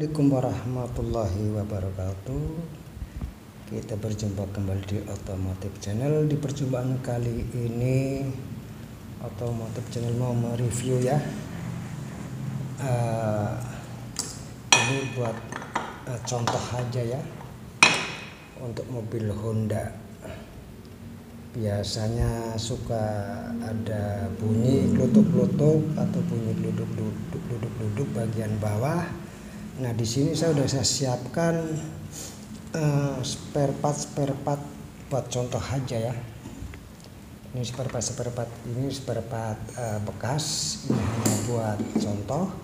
Assalamualaikum warahmatullahi wabarakatuh. Kita berjumpa kembali di Otomotif Channel. Di perjumpaan kali ini Otomotif Channel mau mereview ya. Ini buat contoh aja ya, untuk mobil Honda. Biasanya suka ada bunyi klutuk-klutuk atau bunyi duduk-duduk bagian bawah. Nah, di sini saya siapkan spare part buat contoh aja ya. Ini spare part bekas. Ini hanya buat contoh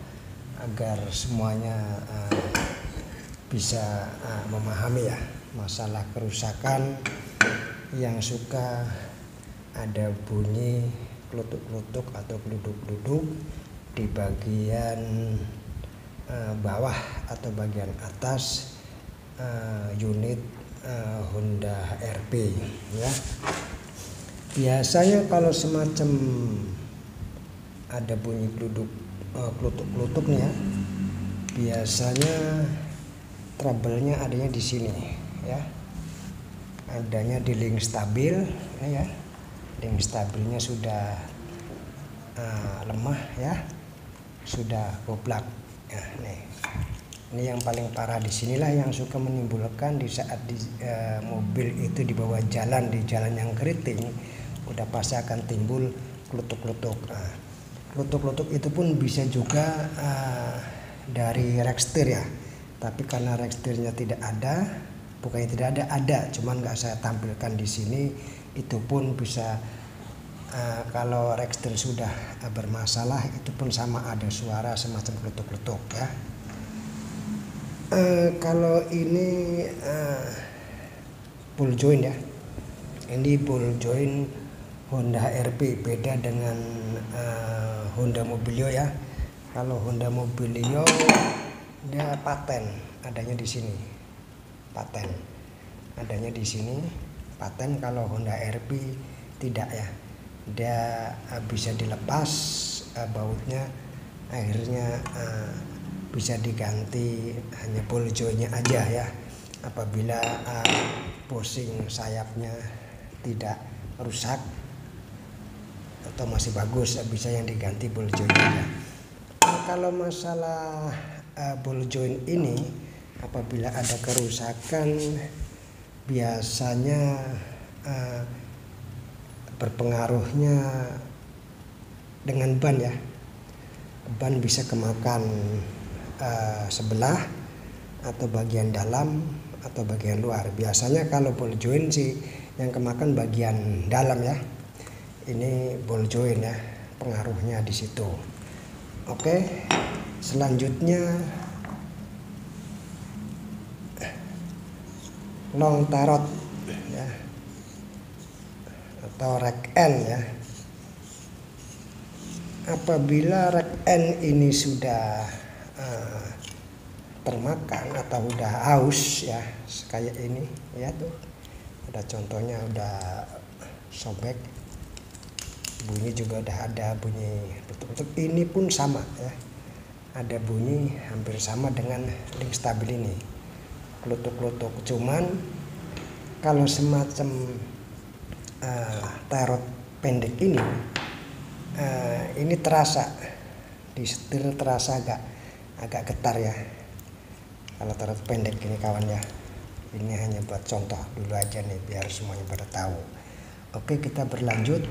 agar semuanya bisa memahami ya masalah kerusakan yang suka ada bunyi klutuk-klutuk atau duduk-duduk di bagian bawah atau bagian atas unit Honda RP ya. Biasanya kalau semacam ada bunyi klutuk-klutuk nih ya, biasanya trouble-nya adanya di sini ya. Adanya di link stabil ya. Link stabilnya sudah lemah ya, sudah goblak. Nah, ini yang paling parah. Di sinilah yang suka menimbulkan di saat mobil itu di bawah jalan, di jalan yang keriting, udah pasti akan timbul klutuk-klutuk. Nah, klutuk-klutuk itu pun bisa juga dari rekstir ya, tapi karena rekstirnya tidak ada, bukannya tidak ada, cuman nggak saya tampilkan di sini. Itu pun bisa kalau rekstir sudah bermasalah, itu pun sama ada suara semacam klutuk-klutuk ya. Kalau ini ball joint ya, ini ball joint Honda RP, beda dengan Honda Mobilio ya. Kalau Honda Mobilio dia paten, adanya di sini. Paten adanya di sini, paten. Kalau Honda RP tidak ya, dia bisa dilepas bautnya, akhirnya bisa diganti hanya ball jointnya aja ya. Apabila bushing sayapnya tidak rusak atau masih bagus, bisa yang diganti ball jointnya. Kalau masalah ball joint ini, apabila ada kerusakan, biasanya berpengaruhnya dengan ban ya. Ban bisa kemakan sebelah atau bagian dalam atau bagian luar. Biasanya kalau ball joint sih yang kemakan bagian dalam ya. Ini ball joint ya, pengaruhnya di situ. Oke, selanjutnya long tarot ya, atau rack end ya. Apabila rack end ini sudah termakan atau udah aus ya, kayak ini ya, tuh ada contohnya, udah sobek, bunyi juga udah ada bunyi betul-betul. Ini pun sama ya, ada bunyi hampir sama dengan link stabil ini, klutuk-klutuk. Cuman kalau semacam tarot pendek ini terasa di setir, terasa agak getar ya. Kalau tarot pendek ini kawan ya, ini hanya buat contoh dulu aja nih biar semuanya pada tahu. Oke, kita berlanjut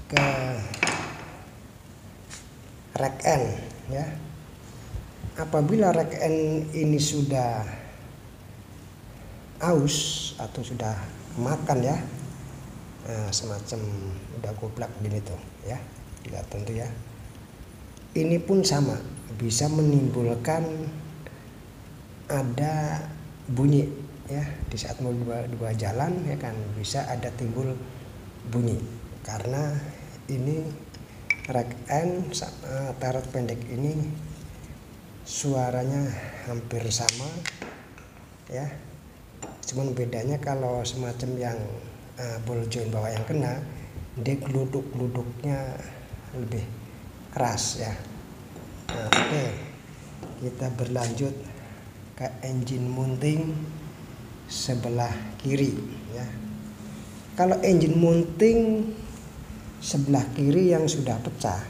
ke rack end ya. Apabila rack end ini sudah aus atau sudah makan ya, semacam udah goblak gini tuh ya, lihat tentu ya. Ini pun sama, bisa menimbulkan ada bunyi ya. Di saat mau dua jalan ya kan, bisa ada timbul bunyi karena ini rack end tarot pendek ini suaranya hampir sama ya. Cuman bedanya kalau semacam yang ball joint bawah yang kena, dia geluduk-geluduknya lebih keras ya. Nah, oke, kita berlanjut ke engine mounting sebelah kiri ya. Kalau engine mounting sebelah kiri yang sudah pecah,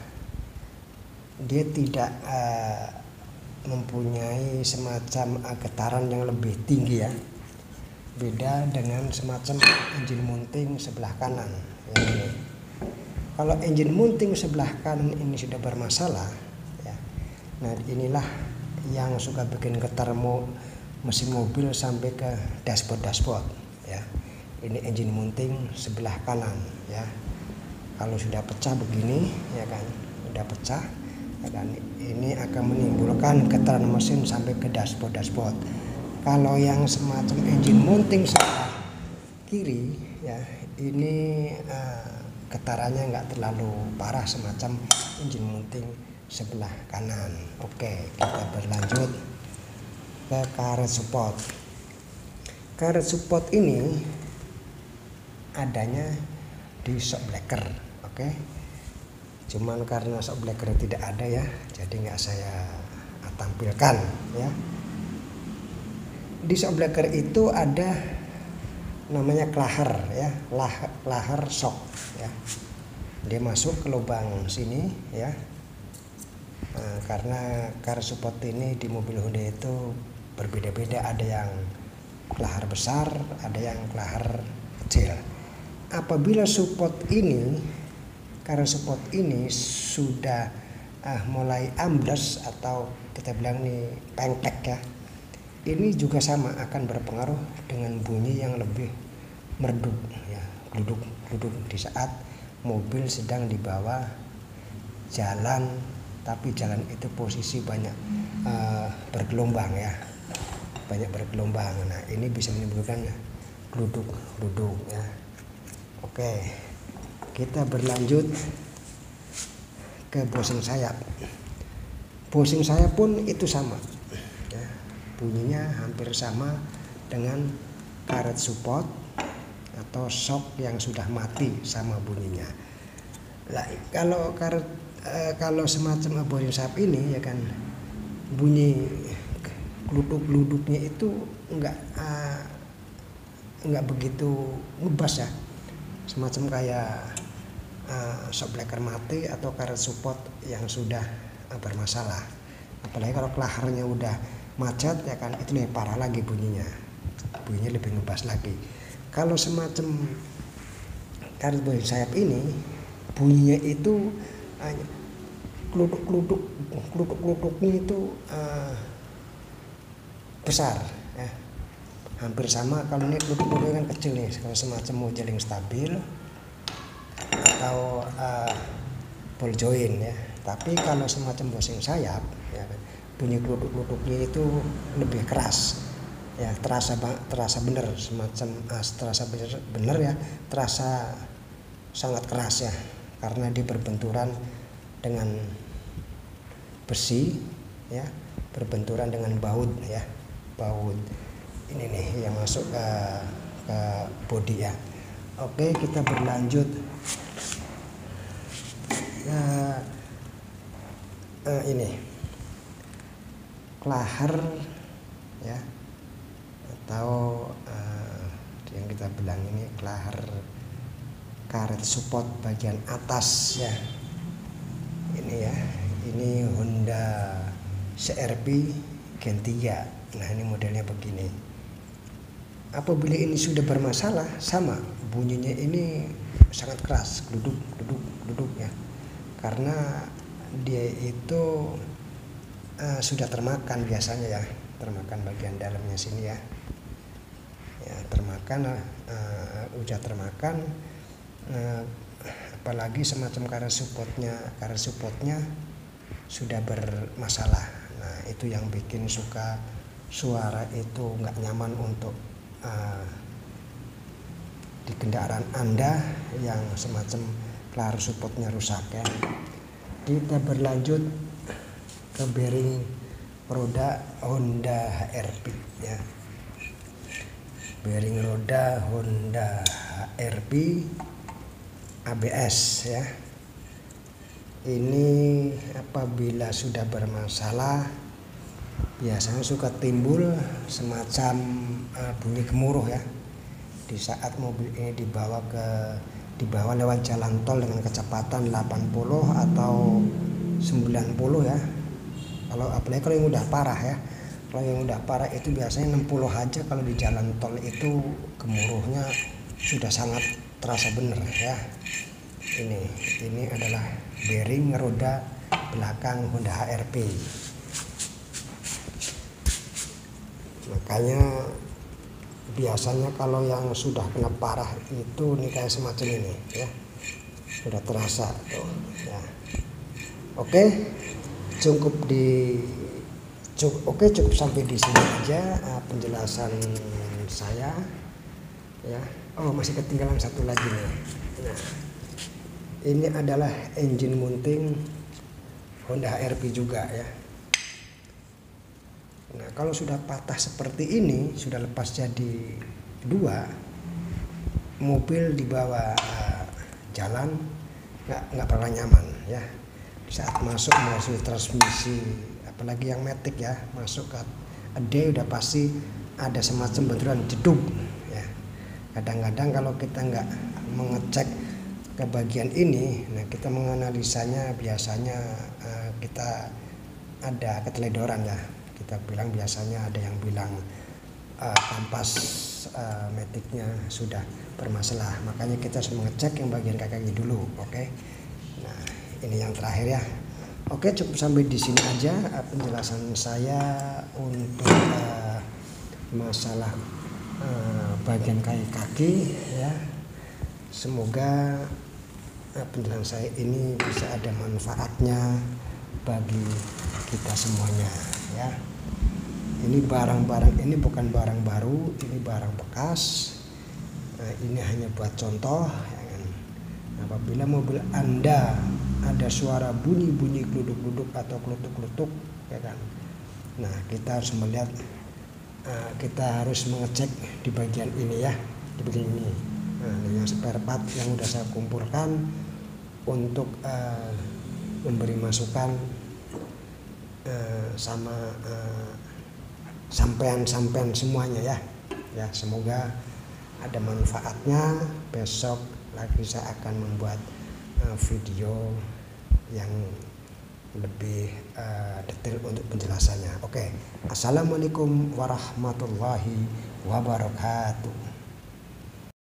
dia tidak mempunyai semacam getaran yang lebih tinggi ya. Beda dengan semacam engine mounting sebelah kanan ya, ini. Kalau engine mounting sebelah kanan ini sudah bermasalah ya. Nah, inilah yang suka bikin getar mesin mobil sampai ke dashboard ya. Ini engine mounting sebelah kanan ya. Kalau sudah pecah begini ya kan, sudah pecah dan ini akan menimbulkan getaran mesin sampai ke dashboard. Kalau yang semacam engine mounting sebelah kiri ya, ini getarannya nggak terlalu parah semacam engine mounting sebelah kanan. Oke, kita berlanjut ke karet support. Karet support ini adanya di shock breaker. Oke, cuman karena shock breaker tidak ada ya, jadi nggak saya tampilkan ya. Di shock breaker itu ada namanya klaher ya, klaher shock ya. Dia masuk ke lubang sini ya. Nah, karena karet support ini di mobil Honda itu berbeda-beda, ada yang klaher besar, ada yang klaher kecil. Apabila karet support ini sudah mulai ambles atau kita bilang nih pengtek ya, ini juga sama akan berpengaruh dengan bunyi yang lebih merdu ya, gluduk di saat mobil sedang dibawa jalan, tapi jalan itu posisi banyak bergelombang ya, banyak bergelombang. Nah, ini bisa menimbulkan gluduk ya. Oke, kita berlanjut ke bosing sayap. Bosing sayap pun itu sama ya, bunyinya hampir sama dengan karet support atau shock yang sudah mati, sama bunyinya. Nah, kalau semacam bosing sayap ini ya kan, bunyi gluduk-gluduknya itu enggak begitu ngebas ya, semacam kayak shock breaker mati atau karet support yang sudah bermasalah. Apalagi kalau klahernya udah macet ya kan, itu lebih parah lagi bunyinya lebih ngebas lagi. Kalau semacam karet bosing sayap ini, bunyinya itu gluduknya itu besar ya. Hampir sama kalau ini gluduk-gluduknya kan kecil nih, kalau semacam modeling stabil atau ball joint ya. Tapi kalau semacam bosing sayap ya, bunyi gluduk-gluduknya itu lebih keras ya, terasa bener, semacam terasa bener ya, terasa sangat keras ya, karena dia berbenturan dengan besi ya, berbenturan dengan baut ya, baut ini nih yang masuk ke bodi ya. Oke, kita berlanjut ini klaher ya, atau yang kita bilang ini klaher karet support bagian atas ya. Ini ya, ini Honda CR-V Gen 3. Nah, ini modelnya begini. Apabila ini sudah bermasalah, sama bunyinya ini sangat keras, duduk ya, karena dia itu sudah termakan biasanya ya, termakan bagian dalamnya sini ya, termakan, udah termakan. Apalagi semacam karet supportnya sudah bermasalah. Nah, itu yang bikin suara itu nggak nyaman untuk di kendaraan Anda yang semacam klaher supportnya rusak ya. Kita berlanjut ke bearing roda Honda HR-V ya. Bearing roda Honda HR-V ABS ya. ini apabila sudah bermasalah biasanya suka timbul semacam bunyi gemuruh ya di saat mobil ini dibawa lewat jalan tol dengan kecepatan 80 atau 90 ya. Kalau apalagi kalau yang udah parah ya. Kalau yang udah parah itu biasanya 60 aja, kalau di jalan tol itu gemuruhnya sudah sangat terasa bener ya. Ini adalah bearing roda belakang Honda HR-V. Makanya biasanya kalau yang sudah kena parah itu nih kayak semacam ini ya, sudah terasa tuh ya. Oke, cukup sampai di sini aja penjelasan saya ya. Oh, masih ketinggalan satu lagi nih. Nah, ini adalah engine mounting Honda HR-V juga ya. Nah, kalau sudah patah seperti ini, sudah lepas jadi dua, mobil dibawa jalan nggak pernah nyaman ya. Di saat masuk transmisi, apalagi yang matic ya, masuk ke D udah pasti ada semacam benturan jeduk ya. Kadang-kadang kalau kita nggak mengecek ke bagian ini, nah kita menganalisanya biasanya kita ada keteledoran ya. Kita bilang biasanya ada yang bilang kampas maticnya sudah bermasalah, makanya kita harus mengecek yang bagian kaki dulu. Oke. Nah, ini yang terakhir ya. Oke, cukup sampai di sini aja penjelasan saya untuk masalah bagian kaki ya. Semoga penjelasan saya ini bisa ada manfaatnya bagi kita semuanya ya. Ini barang-barang ini bukan barang baru, ini barang bekas. Nah, ini hanya buat contoh ya kan. Apabila mobil Anda ada suara bunyi-bunyi gluduk-gluduk atau klutuk-klutuk ya kan. Nah, kita harus melihat, kita harus mengecek di bagian ini ya, di bagian ini. Nah, yang spare part yang udah saya kumpulkan untuk memberi masukan sama sampean semuanya ya. Semoga ada manfaatnya. Besok lagi saya akan membuat video yang lebih detail untuk penjelasannya. Oke. Assalamualaikum warahmatullahi wabarakatuh.